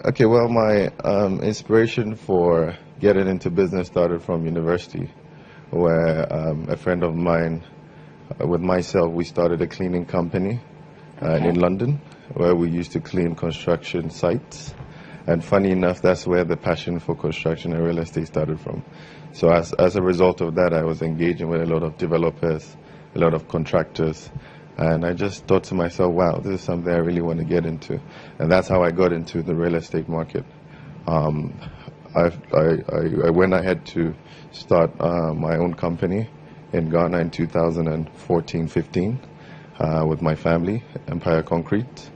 Okay, well, my inspiration for getting into business started from university, where a friend of mine, with myself, we started a cleaning company in Okay. London, where we used to clean construction sites. And funny enough, that's where the passion for construction and real estate started from. So as a result of that, I was engaging with a lot of developers, a lot of contractors, and I just thought to myself, wow, this is something I really want to get into. And that's how I got into the real estate market. Um, I went ahead to start my own company in Ghana in 2014-15 with my family, Empire Concrete.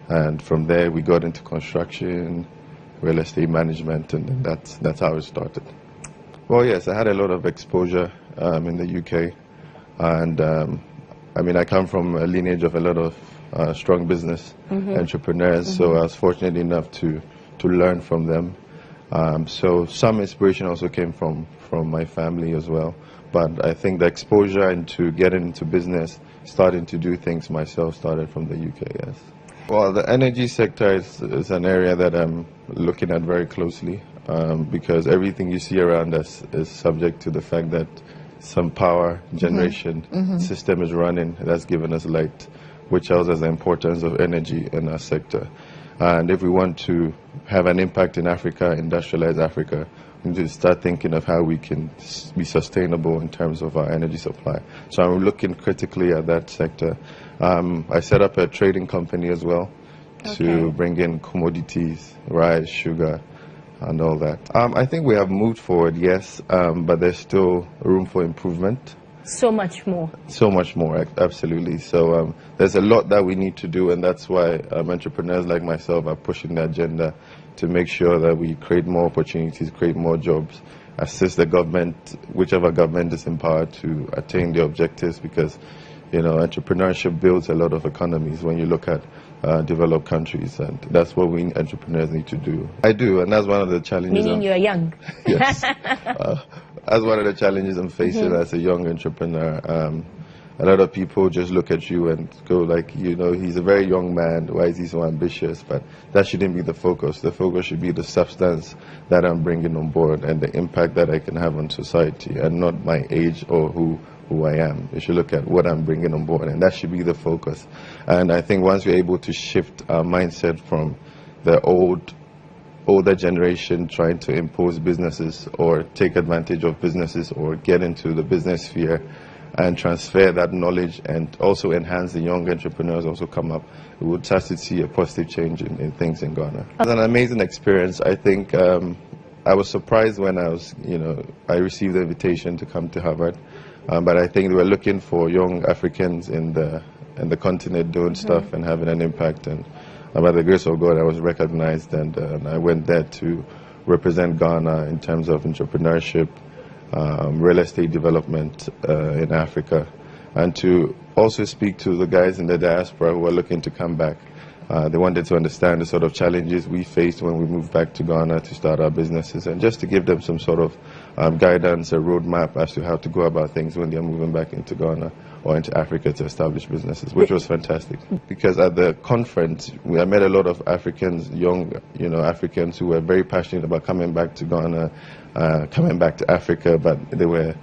And from there, we got into construction, real estate management, and then that's how it started. Well, yes, I had a lot of exposure in the UK, and I mean, I come from a lineage of a lot of strong business entrepreneurs, so I was fortunate enough to learn from them. So some inspiration also came from my family as well. But I think the exposure into getting into business, starting to do things myself, started from the UK, yes. Well, the energy sector is an area that I'm looking at very closely because everything you see around us is subject to the fact that some power generation system is running that's given us light, which tells us the importance of energy in our sector. And if we want to have an impact in Africa, industrialize Africa, we need to start thinking of how we can be sustainable in terms of our energy supply. So I'm looking critically at that sector. I set up a trading company as well to bring in commodities, rice, sugar, and all that. I think we have moved forward, yes, but there's still room for improvement. So much more. So much more, absolutely. So there's a lot that we need to do, and that's why entrepreneurs like myself are pushing the agenda to make sure that we create more opportunities, create more jobs, assist the government, whichever government is empowered to attain their objectives, because you know, entrepreneurship builds a lot of economies when you look at developed countries, and that's what we entrepreneurs need to do. I do, and that's one of the challenges. Meaning you're young. Yes. That's one of the challenges I'm facing as a young entrepreneur. A lot of people just look at you and go like, you know, he's a very young man, why is he so ambitious? But that shouldn't be the focus. The focus should be the substance that I'm bringing on board and the impact that I can have on society, and not my age or who I am. You should look at what I'm bringing on board, and that should be the focus. And I think once we're able to shift our mindset from the older generation trying to impose businesses or take advantage of businesses or get into the business sphere and transfer that knowledge and also enhance the young entrepreneurs also come up, we would start to see a positive change in things in Ghana. It was an amazing experience. I think I was surprised when I received the invitation to come to Harvard, but I think they were looking for young Africans in the continent doing stuff and having an impact, and by the grace of God, I was recognized, and I went there to represent Ghana in terms of entrepreneurship, real estate development in Africa, and to also speak to the guys in the diaspora who are looking to come back. They wanted to understand the sort of challenges we faced when we moved back to Ghana to start our businesses, and just to give them some sort of guidance, a roadmap as to how to go about things when they're moving back into Ghana or into Africa to establish businesses, which was fantastic. Because at the conference, I met a lot of Africans, young, Africans who were very passionate about coming back to Ghana, coming back to Africa, but they were,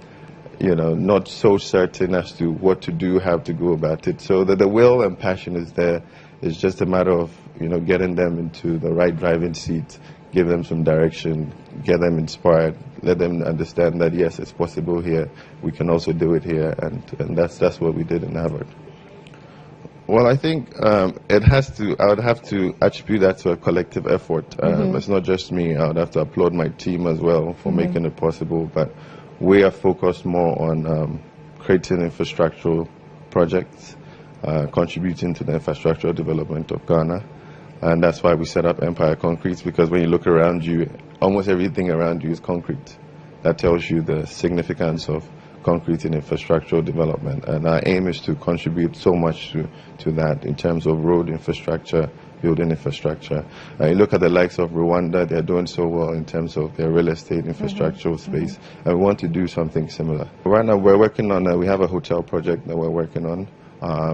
not so certain as to what to do, how to go about it. So the will and passion is there. It's just a matter of, getting them into the right driving seat, give them some direction, get them inspired, let them understand that yes, it's possible here. We can also do it here, and that's what we did in Harvard. Well, I think I would have to attribute that to a collective effort. It's not just me. I would have to applaud my team as well for making it possible. But we are focused more on creating infrastructural projects, contributing to the infrastructural development of Ghana. And that's why we set up Empire Concrete, because when you look around you, almost everything around you is concrete. That tells you the significance of concrete in infrastructural development. And our aim is to contribute so much to that in terms of road infrastructure, building infrastructure. You look at the likes of Rwanda, they're doing so well in terms of their real estate infrastructural space. And we want to do something similar. Right now we're working on, we have a hotel project that we're working on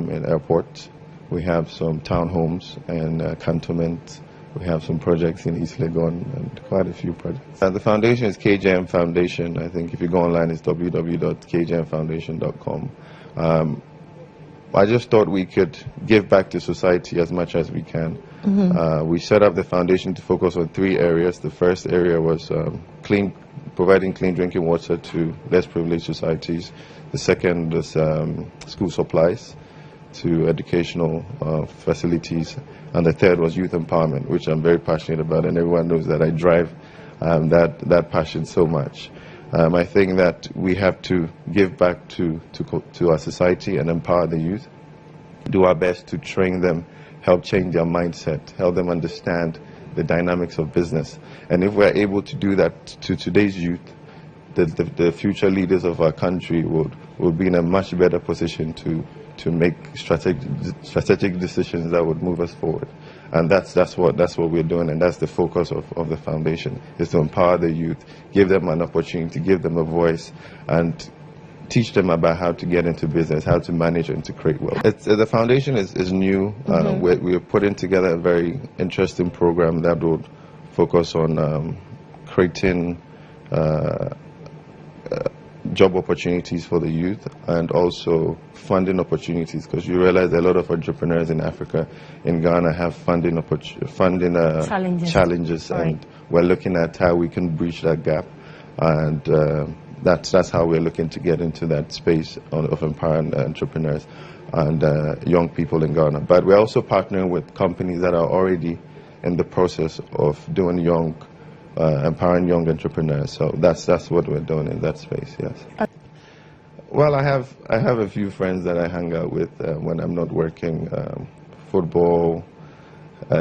in airport. We have some townhomes and cantonment We have some projects in East Legon and quite a few projects. The foundation is KJM Foundation. I think if you go online, it's www.kjmfoundation.com. I just thought we could give back to society as much as we can. We set up the foundation to focus on 3 areas. The first area was providing clean drinking water to less privileged societies. The second was school supplies to educational facilities. And the third was youth empowerment, which I'm very passionate about, and everyone knows that I drive that passion so much. I think that we have to give back to our society and empower the youth, do our best to train them, help change their mindset, help them understand the dynamics of business. And if we're able to do that to today's youth, the future leaders of our country will be in a much better position to make strategic decisions that would move us forward. And that's what we're doing, and that's the focus of the foundation, is to empower the youth, give them an opportunity, give them a voice, and teach them about how to get into business, how to manage and to create wealth. The foundation is new. We're putting together a very interesting program that would focus on creating job opportunities for the youth, and also funding opportunities, because you realize a lot of entrepreneurs in Africa, in Ghana, have funding challenges, right. And we're looking at how we can bridge that gap, and that's how we're looking to get into that space of empowering entrepreneurs and young people in Ghana. But we're also partnering with companies that are already in the process of doing empowering young entrepreneurs. So that's what we're doing in that space. Yes. Well, I have a few friends that I hang out with when I'm not working. Football,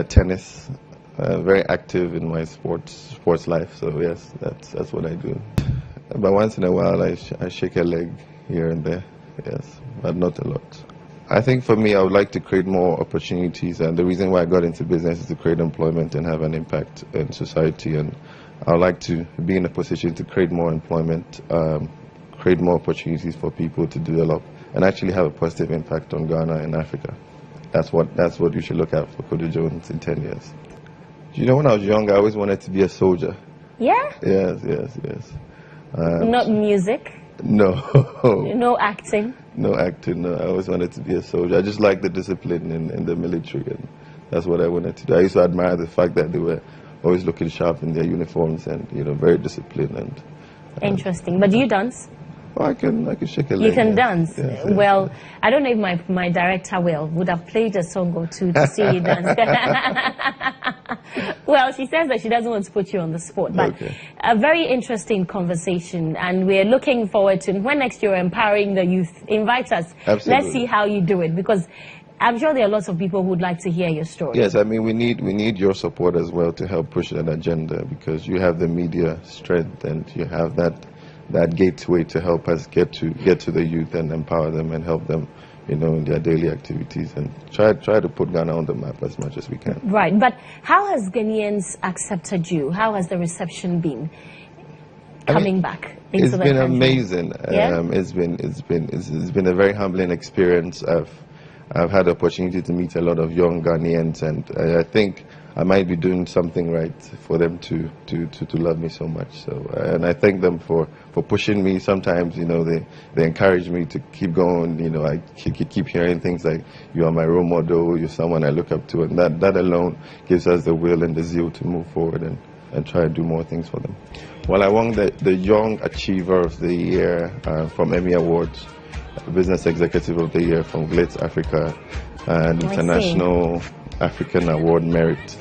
tennis. Very active in my sports life. So yes, that's what I do. But once in a while, I shake a leg here and there. Yes, but not a lot. I think for me, I would like to create more opportunities, and the reason why I got into business is to create employment and have an impact in society. And I would like to be in a position to create more employment, create more opportunities for people to develop, and actually have a positive impact on Ghana and Africa. That's what you should look at for Kojo Jones in 10 years. You know, when I was young, I always wanted to be a soldier. Yeah? Yes. Not music? No. No acting? No acting, no. I always wanted to be a soldier. I just like the discipline in the military, and that's what I wanted to do. I used to admire the fact that they were always looking sharp in their uniforms and, very disciplined. And interesting. But do you dance? Oh, I can shake a leg. You can dance? Yes, well, I don't know if my director would have played a song or two to see you dance. Well, she says that she doesn't want to put you on the spot, but okay. A very interesting conversation, and we're looking forward to when next you're empowering the youth. Invite us. Absolutely. Let's see how you do it, because I'm sure there are lots of people who would like to hear your story. Yes, I mean, we need your support as well to help push that agenda, because you have the media strength and you have that gateway to help us get to the youth and empower them and help them, in their daily activities, and try to put Ghana on the map as much as we can. Right, but how has Ghanaians accepted you? How has the reception been coming back into the country? It's been amazing. Yeah? It's been a very humbling experience. I've had the opportunity to meet a lot of young Ghanaians, and I think I might be doing something right for them to love me so much. So, and I thank them for pushing me. Sometimes, they encourage me to keep going. I keep hearing things like, "You are my role model. You're someone I look up to," and that alone gives us the will and the zeal to move forward and try to do more things for them. Well, I won the Young Achiever of the Year from Emmy Awards, Business Executive of the Year from Glitz Africa, and International African Award Merit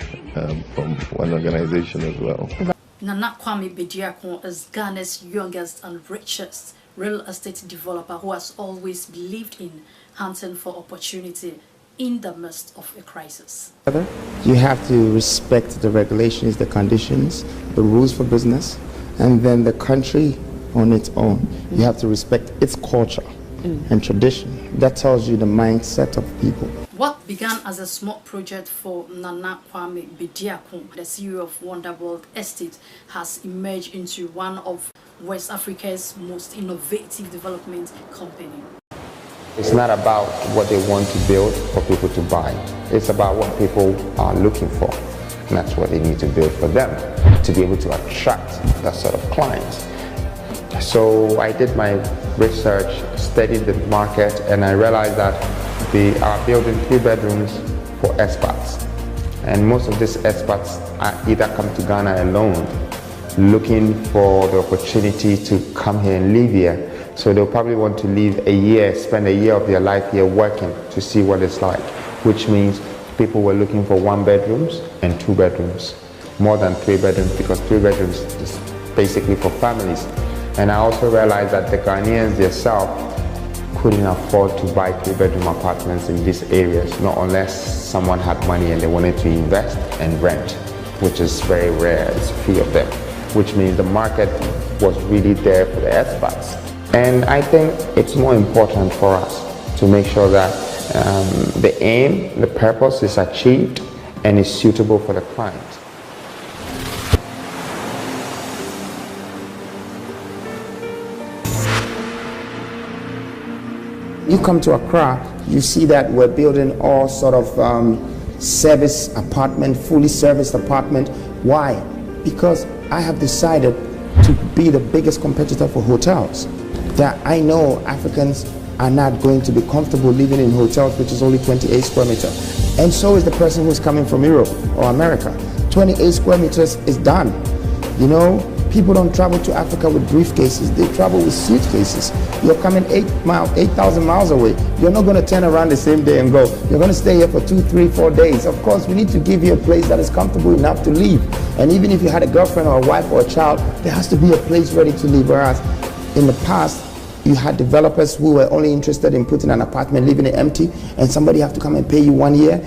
from one organization as well. Nana Kwame Bediako is Ghana's youngest and richest real estate developer who has always believed in hunting for opportunity in the midst of a crisis. You have to respect the regulations, the conditions, the rules for business, and then the country on its own. You have to respect its culture and tradition. That tells you the mindset of people. What began as a small project for Nana Kwame Bediako, the CEO of Wonderworld Estate, has emerged into one of West Africa's most innovative development company. It's not about what they want to build for people to buy. It's about what people are looking for. And that's what they need to build for them to be able to attract that sort of client. So I did my research, studied the market, and I realized that they are building 3 bedrooms for expats. And most of these expats are either come to Ghana alone, looking for the opportunity to come here and live here. So they'll probably want to live a year, spend a year of their life here working to see what it's like, which means people were looking for 1 bedrooms and 2 bedrooms, more than 3 bedrooms, because 3 bedrooms is basically for families. And I also realized that the Ghanaians themselves couldn't afford to buy 3-bedroom apartments in these areas, not unless someone had money and they wanted to invest and rent, which is very rare. It's few of them, which means the market was really there for the expats. And I think it's more important for us to make sure that the aim, the purpose is achieved and is suitable for the client. You come to Accra, you see that we're building all sort of service apartment, fully serviced apartment. Why? Because I have decided to be the biggest competitor for hotels. That I know Africans are not going to be comfortable living in hotels which is only 28 square meters. And so is the person who's coming from Europe or America. 28 square meters is done. You know, people don't travel to Africa with briefcases, they travel with suitcases. You're coming 8,000 miles away. You're not going to turn around the same day and go. You're going to stay here for 2, 3, 4 days. Of course, we need to give you a place that is comfortable enough to live. And even if you had a girlfriend or a wife or a child, there has to be a place ready to live. Whereas in the past, you had developers who were only interested in putting an apartment, leaving it empty, and somebody have to come and pay you 1 year,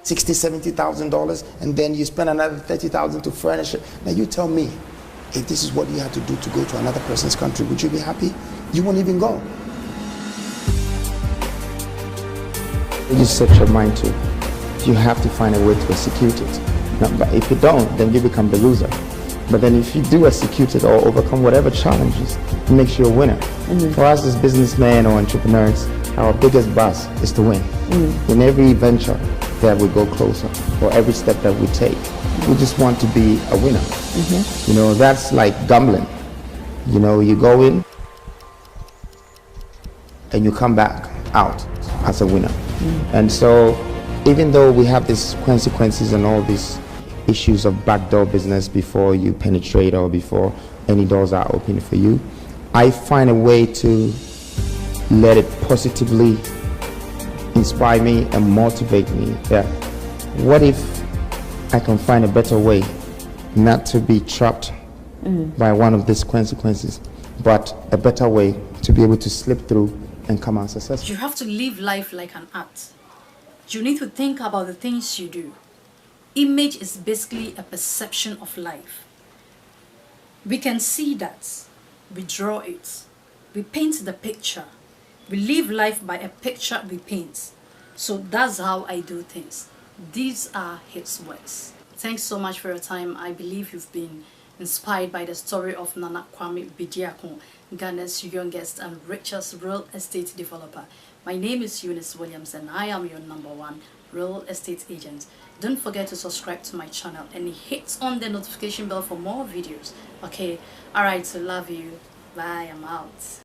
$60,000, $70,000, and then you spend another $30,000 to furnish it. Now you tell me, if this is what you had to do to go to another person's country, would you be happy? You won't even go. You set your mind to, you have to find a way to execute it. Now, but if you don't, then you become the loser. But then if you do execute it or overcome whatever challenges, it makes you a winner. For us as businessmen or entrepreneurs, our biggest buzz is to win. In every venture that we go closer, or every step that we take, we just want to be a winner. You know, that's like gambling. You know, you go in and you come back out as a winner. And so even though we have these consequences and all these issues of backdoor business before you penetrate or before any doors are open for you, I find a way to let it positively inspire me and motivate me. Yeah, what if I can find a better way not to be trapped by one of these consequences, but a better way to be able to slip through and come out successful. You have to live life like an art. You need to think about the things you do. Image is basically a perception of life. We can see that. We draw it. We paint the picture. We live life by a picture we paint. So that's how I do things. These are his words. Thanks so much for your time. I believe you've been inspired by the story of Nana Kwame Bediako, Ghana's youngest and richest real estate developer. My name is Eunice Williams and I am your #1 real estate agent. Don't forget to subscribe to my channel and hit on the notification bell for more videos. Okay, alright, so love you. Bye, I'm out.